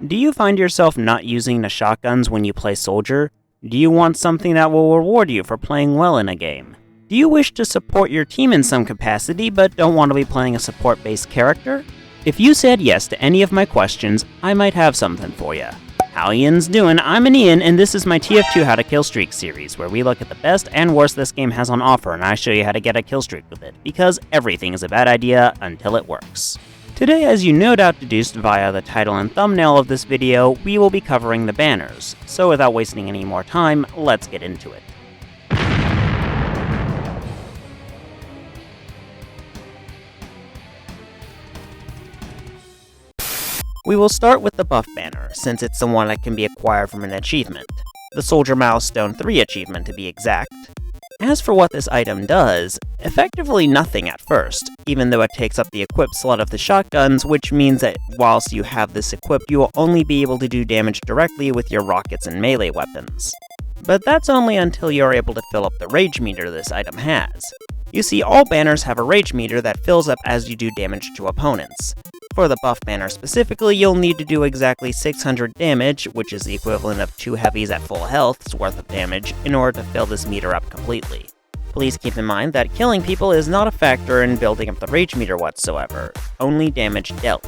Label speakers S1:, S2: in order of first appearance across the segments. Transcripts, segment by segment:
S1: Do you find yourself not using the shotguns when you play Soldier? Do you want something that will reward you for playing well in a game? Do you wish to support your team in some capacity but don't want to be playing a support-based character? If you said yes to any of my questions, I might have something for you. How yinz doing? I'm an Ian, and this is my TF2 How to Killstreak series, where we look at the best and worst this game has on offer, and I show you how to get a killstreak with it, because everything is a bad idea until it works. Today, as you no doubt deduced via the title and thumbnail of this video, we will be covering the banners. So without wasting any more time, let's get into it. We will start with the buff banner, since it's the one that can be acquired from an achievement. The Soldier Milestone 3 achievement to be exact. As for what this item does, effectively nothing at first, even though it takes up the equipped slot of the shotguns, which means that whilst you have this equipped, you will only be able to do damage directly with your rockets and melee weapons. But that's only until you are able to fill up the rage meter this item has. You see, all banners have a rage meter that fills up as you do damage to opponents. For the buff banner specifically, you'll need to do exactly 600 damage, which is the equivalent of 2 heavies at full health's worth of damage, in order to fill this meter up completely. Please keep in mind that killing people is not a factor in building up the rage meter whatsoever, only damage dealt.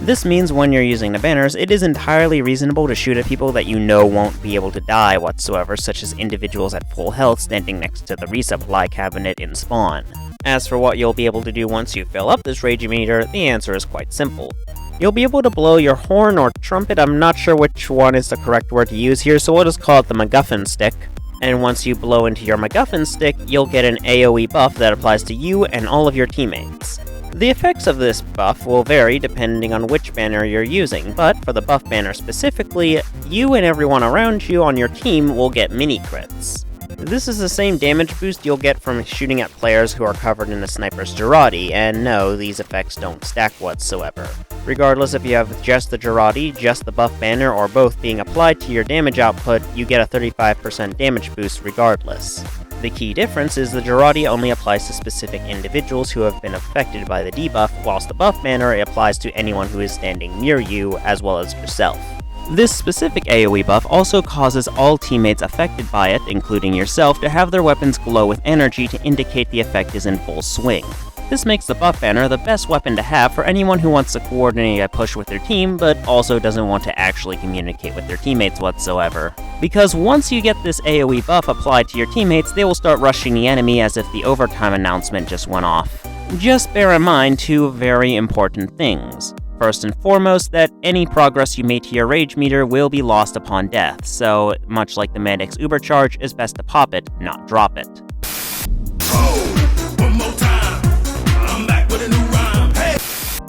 S1: This means when you're using the banners, it is entirely reasonable to shoot at people that you know won't be able to die whatsoever, such as individuals at full health standing next to the resupply cabinet in spawn. As for what you'll be able to do once you fill up this rage meter, the answer is quite simple. You'll be able to blow your horn or trumpet, I'm not sure which one is the correct word to use here, so we'll just call it the MacGuffin stick. And once you blow into your MacGuffin stick, you'll get an AoE buff that applies to you and all of your teammates. The effects of this buff will vary depending on which banner you're using, but for the buff banner specifically, you and everyone around you on your team will get mini crits. This is the same damage boost you'll get from shooting at players who are covered in a sniper's Jarate, and no, these effects don't stack whatsoever. Regardless if you have just the Jarate, just the buff banner, or both being applied to your damage output, you get a 35% damage boost regardless. The key difference is the Jarate only applies to specific individuals who have been affected by the debuff, whilst the buff banner applies to anyone who is standing near you, as well as yourself. This specific AoE buff also causes all teammates affected by it, including yourself, to have their weapons glow with energy to indicate the effect is in full swing. This makes the buff banner the best weapon to have for anyone who wants to coordinate a push with their team, but also doesn't want to actually communicate with their teammates whatsoever. Because once you get this AoE buff applied to your teammates, they will start rushing the enemy as if the overtime announcement just went off. Just bear in mind 2 very important things. First and foremost, that any progress you made to your rage meter will be lost upon death, so much like the medic's Uber charge, it's best to pop it, not drop it.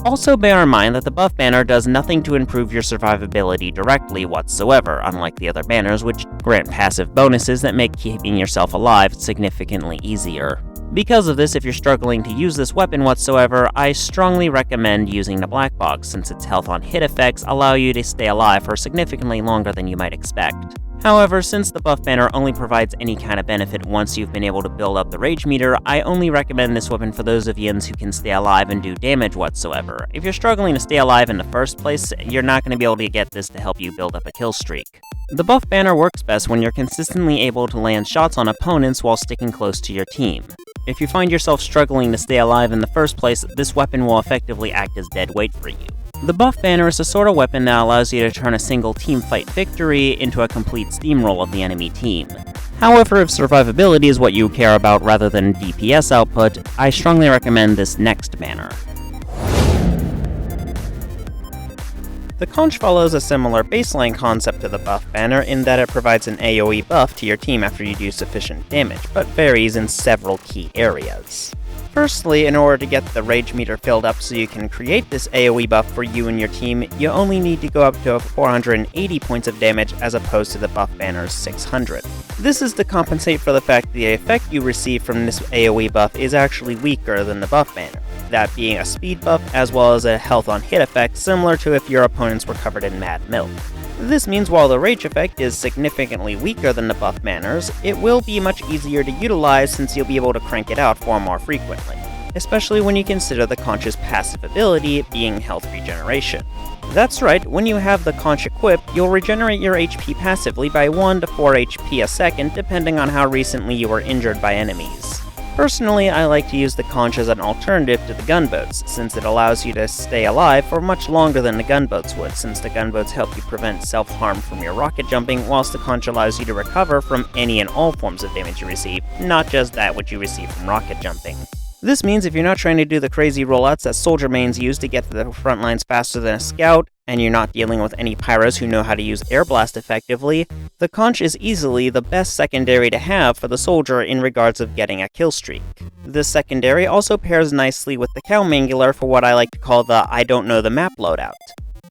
S1: Also bear in mind that the buff banner does nothing to improve your survivability directly whatsoever, unlike the other banners, which grant passive bonuses that make keeping yourself alive significantly easier. Because of this, if you're struggling to use this weapon whatsoever, I strongly recommend using the black box, since its health on hit effects allow you to stay alive for significantly longer than you might expect. However, since the buff banner only provides any kind of benefit once you've been able to build up the rage meter, I only recommend this weapon for those of yinz who can stay alive and do damage whatsoever. If you're struggling to stay alive in the first place, you're not going to be able to get this to help you build up a kill streak. The buff banner works best when you're consistently able to land shots on opponents while sticking close to your team. If you find yourself struggling to stay alive in the first place, this weapon will effectively act as dead weight for you. The buff banner is the sort of weapon that allows you to turn a single team fight victory into a complete steamroll of the enemy team. However, if survivability is what you care about rather than DPS output, I strongly recommend this next banner. The Conch follows a similar baseline concept to the buff banner in that it provides an AoE buff to your team after you do sufficient damage, but varies in several key areas. Firstly, in order to get the rage meter filled up so you can create this AoE buff for you and your team, you only need to go up to 480 points of damage as opposed to the buff banner's 600. This is to compensate for the fact that the effect you receive from this AoE buff is actually weaker than the buff banner, that being a speed buff as well as a health on hit effect similar to if your opponents were covered in mad milk. This means while the rage effect is significantly weaker than the buff banners, it will be much easier to utilize since you'll be able to crank it out far more frequently. especially when you consider the Conch's passive ability being health regeneration. That's right, when you have the Conch equipped, you'll regenerate your HP passively by 1 to 4 HP a second depending on how recently you were injured by enemies. Personally, I like to use the Conch as an alternative to the gunboats, since it allows you to stay alive for much longer than the gunboats would, since the gunboats help you prevent self-harm from your rocket jumping, whilst the Conch allows you to recover from any and all forms of damage you receive, not just that which you receive from rocket jumping. This means if you're not trying to do the crazy rollouts that soldier mains use to get to the front lines faster than a scout, and you're not dealing with any pyros who know how to use air blast effectively, the Conch is easily the best secondary to have for the soldier in regards of getting a kill streak. This secondary also pairs nicely with the Cow Mangler for what I like to call the I don't know the map loadout.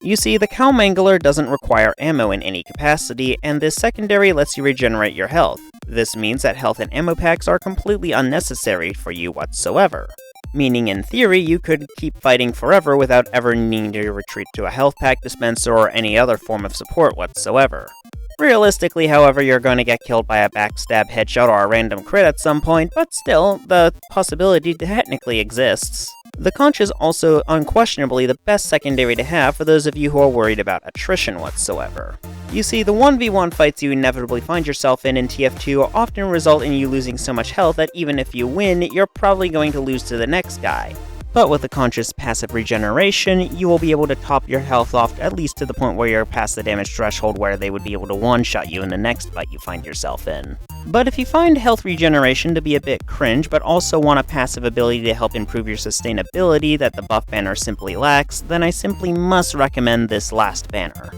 S1: You see, the Cow Mangler doesn't require ammo in any capacity, and this secondary lets you regenerate your health. This means that health and ammo packs are completely unnecessary for you whatsoever. Meaning, in theory, you could keep fighting forever without ever needing to retreat to a health pack dispenser or any other form of support whatsoever. Realistically, however, you're going to get killed by a backstab headshot or a random crit at some point, but still, the possibility technically exists. The Conch is also unquestionably the best secondary to have for those of you who are worried about attrition whatsoever. You see, the 1v1 fights you inevitably find yourself in TF2 often result in you losing so much health that even if you win, you're probably going to lose to the next guy. But with the Conch's passive regeneration, you will be able to top your health off at least to the point where you're past the damage threshold where they would be able to one-shot you in the next fight you find yourself in. But if you find health regeneration to be a bit cringe, but also want a passive ability to help improve your sustainability that the buff banner simply lacks, then I simply must recommend this last banner.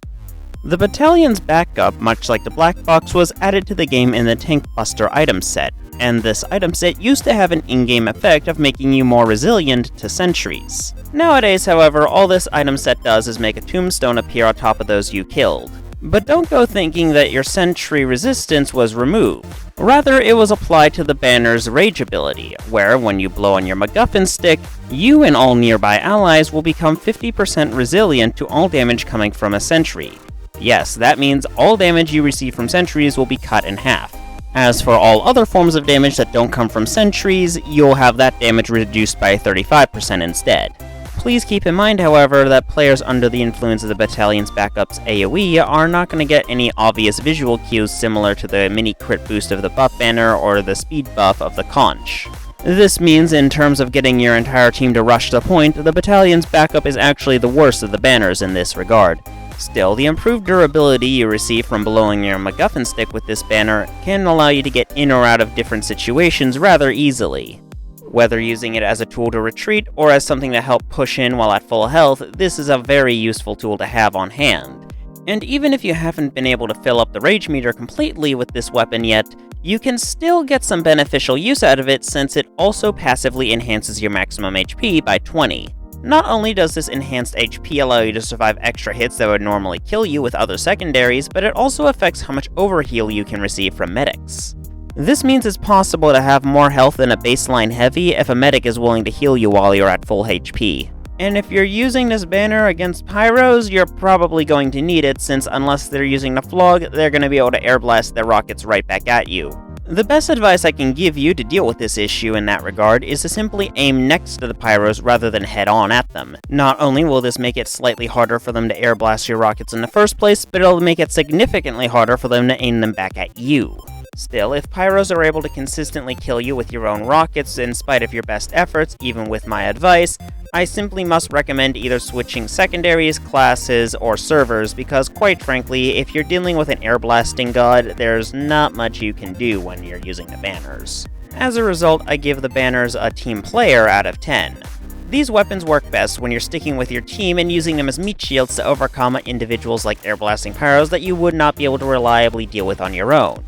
S1: The Battalion's backup, much like the Black Box, was added to the game in the Tank Buster item set, and this item set used to have an in-game effect of making you more resilient to sentries. Nowadays, however, all this item set does is make a tombstone appear on top of those you killed. But don't go thinking that your sentry resistance was removed. Rather, it was applied to the banner's rage ability, where when you blow on your MacGuffin stick, you and all nearby allies will become 50% resilient to all damage coming from a sentry. Yes, that means all damage you receive from sentries will be cut in half. As for all other forms of damage that don't come from sentries, you'll have that damage reduced by 35% instead. Please keep in mind, however, that players under the influence of the Battalion's backup's AoE are not going to get any obvious visual cues similar to the mini crit boost of the buff banner or the speed buff of the Conch. This means, in terms of getting your entire team to rush the point, the Battalion's backup is actually the worst of the banners in this regard. Still, the improved durability you receive from blowing your MacGuffin stick with this banner can allow you to get in or out of different situations rather easily. Whether using it as a tool to retreat or as something to help push in while at full health, this is a very useful tool to have on hand. And even if you haven't been able to fill up the rage meter completely with this weapon yet, you can still get some beneficial use out of it since it also passively enhances your maximum HP by 20. Not only does this enhanced HP allow you to survive extra hits that would normally kill you with other secondaries, but it also affects how much overheal you can receive from medics. This means it's possible to have more health than a baseline heavy if a medic is willing to heal you while you're at full HP. And if you're using this banner against pyros, you're probably going to need it, since unless they're using the flog, they're going to be able to air blast their rockets right back at you. The best advice I can give you to deal with this issue in that regard is to simply aim next to the pyros rather than head-on at them. Not only will this make it slightly harder for them to air blast your rockets in the first place, but it'll make it significantly harder for them to aim them back at you. Still, if pyros are able to consistently kill you with your own rockets in spite of your best efforts, even with my advice, I simply must recommend either switching secondaries, classes, or servers, because quite frankly, if you're dealing with an air blasting god, there's not much you can do when you're using the banners. As a result, I give the banners a team player out of 10. These weapons work best when you're sticking with your team and using them as meat shields to overcome individuals like air blasting pyros that you would not be able to reliably deal with on your own.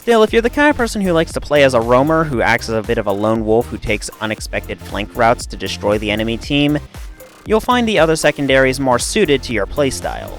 S1: Still, if you're the kind of person who likes to play as a roamer who acts as a bit of a lone wolf who takes unexpected flank routes to destroy the enemy team, you'll find the other secondaries more suited to your playstyle.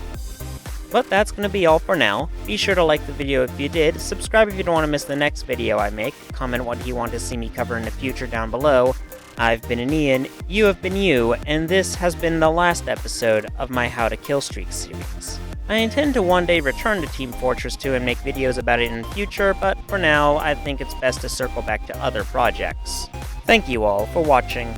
S1: But that's going to be all for now. Be sure to like the video if you did, subscribe if you don't want to miss the next video I make, comment what you want to see me cover in the future down below. I've been Ian, you have been you, and this has been the last episode of my How to Killstreak series. I intend to one day return to Team Fortress 2 and make videos about it in the future, but for now, I think it's best to circle back to other projects. Thank you all for watching.